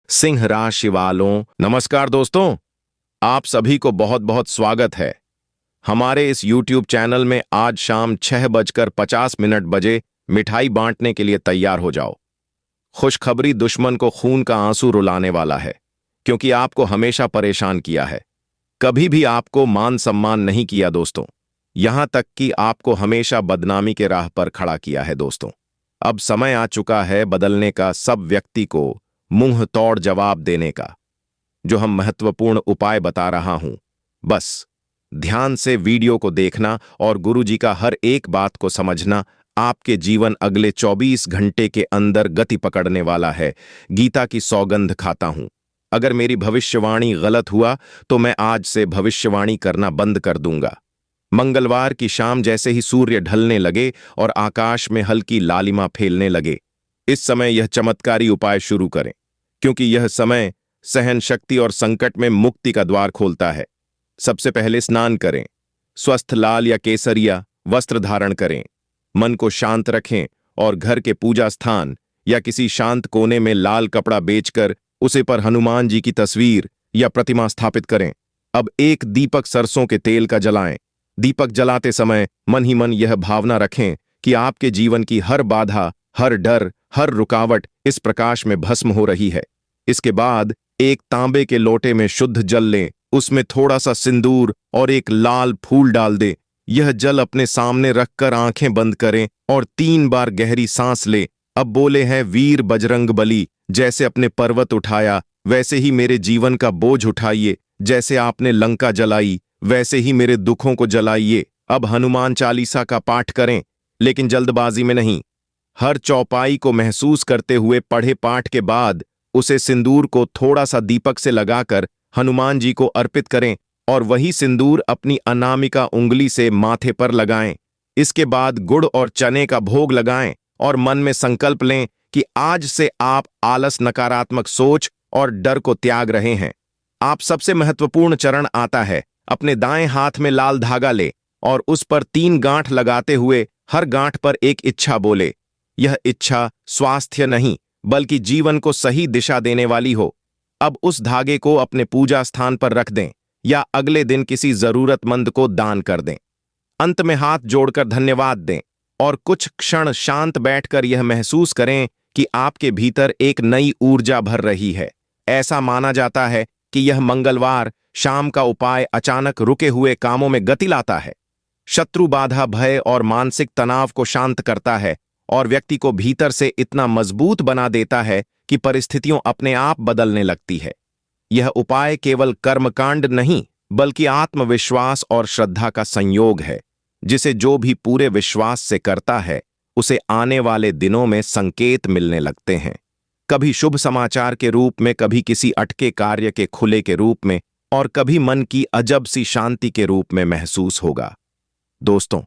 सिंह राशि वालों, नमस्कार दोस्तों। आप सभी को बहुत बहुत स्वागत है हमारे इस YouTube चैनल में। आज शाम 6:50 बजे मिठाई बांटने के लिए तैयार हो जाओ। खुशखबरी दुश्मन को खून का आंसू रुलाने वाला है, क्योंकि आपको हमेशा परेशान किया है, कभी भी आपको मान सम्मान नहीं किया दोस्तों, यहां तक कि आपको हमेशा बदनामी के राह पर खड़ा किया है दोस्तों। अब समय आ चुका है बदलने का, सब व्यक्ति को मुंह तोड़ जवाब देने का। जो हम महत्वपूर्ण उपाय बता रहा हूं, बस ध्यान से वीडियो को देखना और गुरुजी का हर एक बात को समझना। आपके जीवन अगले 24 घंटे के अंदर गति पकड़ने वाला है। गीता की सौगंध खाता हूं, अगर मेरी भविष्यवाणी गलत हुआ तो मैं आज से भविष्यवाणी करना बंद कर दूंगा। मंगलवार की शाम जैसे ही सूर्य ढलने लगे और आकाश में हल्की लालिमा फैलने लगे, इस समय यह चमत्कारी उपाय शुरू करें, क्योंकि यह समय सहन शक्ति और संकट में मुक्ति का द्वार खोलता है। सबसे पहले स्नान करें, स्वस्थ लाल या केसरिया वस्त्र धारण करें, मन को शांत रखें और घर के पूजा स्थान या किसी शांत कोने में लाल कपड़ा बेचकर उसे पर हनुमान जी की तस्वीर या प्रतिमा स्थापित करें। अब एक दीपक सरसों के तेल का जलाएं। दीपक जलाते समय मन ही मन यह भावना रखें कि आपके जीवन की हर बाधा, हर डर, हर रुकावट इस प्रकाश में भस्म हो रही है। इसके बाद एक तांबे के लोटे में शुद्ध जल लें, उसमें थोड़ा सा सिंदूर और एक लाल फूल डाल दें। यह जल अपने सामने रखकर आंखें बंद करें और 3 बार गहरी सांस लें। अब बोले हैं, वीर बजरंग बली, जैसे अपने पर्वत उठाया वैसे ही मेरे जीवन का बोझ उठाइए, जैसे आपने लंका जलाई वैसे ही मेरे दुखों को जलाइए। अब हनुमान चालीसा का पाठ करें, लेकिन जल्दबाजी में नहीं। हर चौपाई को महसूस करते हुए पढ़े पाठ के बाद उसे सिंदूर को थोड़ा सा दीपक से लगाकर हनुमान जी को अर्पित करें और वही सिंदूर अपनी अनामिका उंगली से माथे पर लगाएं। इसके बाद गुड़ और चने का भोग लगाएं और मन में संकल्प लें कि आज से आप आलस, नकारात्मक सोच और डर को त्याग रहे हैं। आप सबसे महत्वपूर्ण चरण आता है, अपने दाएं हाथ में लाल धागा ले और उस पर 3 गांठ लगाते हुए हर गांठ पर एक इच्छा बोले। यह इच्छा स्वास्थ्य नहीं बल्कि जीवन को सही दिशा देने वाली हो। अब उस धागे को अपने पूजा स्थान पर रख दें या अगले दिन किसी जरूरतमंद को दान कर दें। अंत में हाथ जोड़कर धन्यवाद दें और कुछ क्षण शांत बैठकर यह महसूस करें कि आपके भीतर एक नई ऊर्जा भर रही है। ऐसा माना जाता है कि यह मंगलवार शाम का उपाय अचानक रुके हुए कामों में गति लाता है, शत्रु बाधा, भय और मानसिक तनाव को शांत करता है और व्यक्ति को भीतर से इतना मजबूत बना देता है कि परिस्थितियां अपने आप बदलने लगती है। यह उपाय केवल कर्मकांड नहीं बल्कि आत्मविश्वास और श्रद्धा का संयोग है, जिसे जो भी पूरे विश्वास से करता है उसे आने वाले दिनों में संकेत मिलने लगते हैं। कभी शुभ समाचार के रूप में, कभी किसी अटके कार्य के खुले के रूप में और कभी मन की अजब सी शांति के रूप में महसूस होगा। दोस्तों,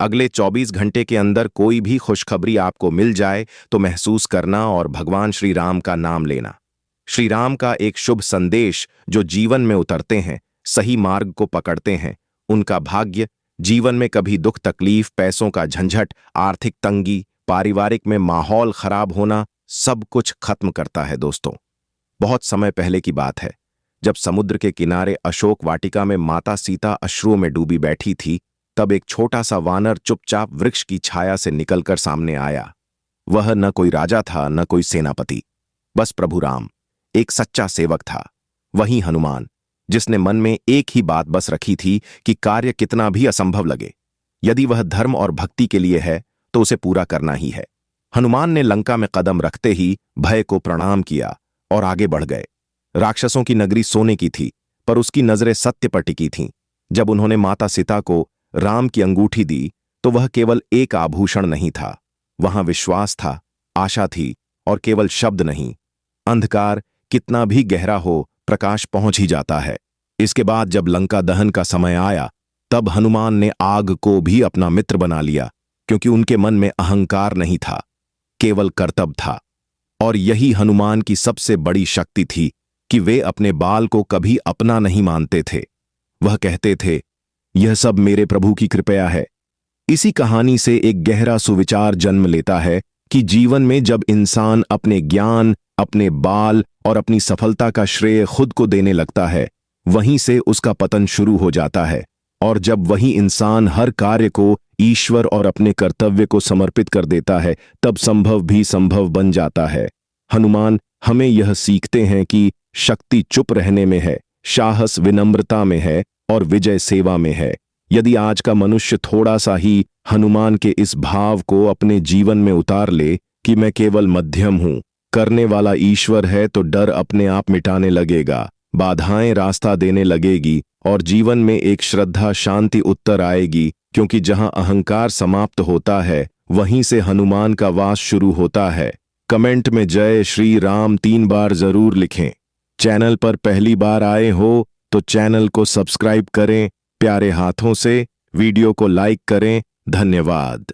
अगले 24 घंटे के अंदर कोई भी खुशखबरी आपको मिल जाए तो महसूस करना और भगवान श्री राम का नाम लेना। श्री राम का एक शुभ संदेश जो जीवन में उतरते हैं, सही मार्ग को पकड़ते हैं, उनका भाग्य जीवन में कभी दुख, तकलीफ, पैसों का झंझट, आर्थिक तंगी, पारिवारिक में माहौल खराब होना, सब कुछ खत्म करता है। दोस्तों, बहुत समय पहले की बात है, जब समुद्र के किनारे अशोक वाटिका में माता सीता अश्रुओं में डूबी बैठी थी, तब एक छोटा सा वानर चुपचाप वृक्ष की छाया से निकलकर सामने आया। वह न कोई राजा था, न कोई सेनापति, बस प्रभु राम, एक सच्चा सेवक था। वही हनुमान, जिसने मन में एक ही बात बस रखी थी कि कार्य कितना भी असंभव लगे, यदि वह धर्म और भक्ति के लिए है तो उसे पूरा करना ही है। हनुमान ने लंका में कदम रखते ही भय को प्रणाम किया और आगे बढ़ गए। राक्षसों की नगरी सोने की थी, पर उसकी नजरें सत्य पर टिकी थीं। जब उन्होंने माता सीता को राम की अंगूठी दी तो वह केवल एक आभूषण नहीं था, वहां विश्वास था, आशा थी और केवल शब्द नहीं। अंधकार कितना भी गहरा हो, प्रकाश पहुंच ही जाता है। इसके बाद जब लंका दहन का समय आया, तब हनुमान ने आग को भी अपना मित्र बना लिया, क्योंकि उनके मन में अहंकार नहीं था, केवल कर्तव्य था। और यही हनुमान की सबसे बड़ी शक्ति थी कि वे अपने बाल को कभी अपना नहीं मानते थे। वह कहते थे, यह सब मेरे प्रभु की कृपया है। इसी कहानी से एक गहरा सुविचार जन्म लेता है कि जीवन में जब इंसान अपने ज्ञान, अपने बाल और अपनी सफलता का श्रेय खुद को देने लगता है, वहीं से उसका पतन शुरू हो जाता है। और जब वही इंसान हर कार्य को ईश्वर और अपने कर्तव्य को समर्पित कर देता है, तब संभव भी संभव बन जाता है। हनुमान हमें यह सीखते हैं कि शक्ति चुप रहने में है, साहस विनम्रता में है और विजय सेवा में है। यदि आज का मनुष्य थोड़ा सा ही हनुमान के इस भाव को अपने जीवन में उतार ले कि मैं केवल मध्यम हूं, करने वाला ईश्वर है, तो डर अपने आप मिटाने लगेगा, बाधाएं रास्ता देने लगेगी और जीवन में एक श्रद्धा शांति उत्तर आएगी, क्योंकि जहां अहंकार समाप्त होता है वहीं से हनुमान का वास शुरू होता है। कमेंट में जय श्री राम 3 बार जरूर लिखें। चैनल पर पहली बार आए हो तो चैनल को सब्सक्राइब करें, प्यारे हाथों से वीडियो को लाइक करें। धन्यवाद।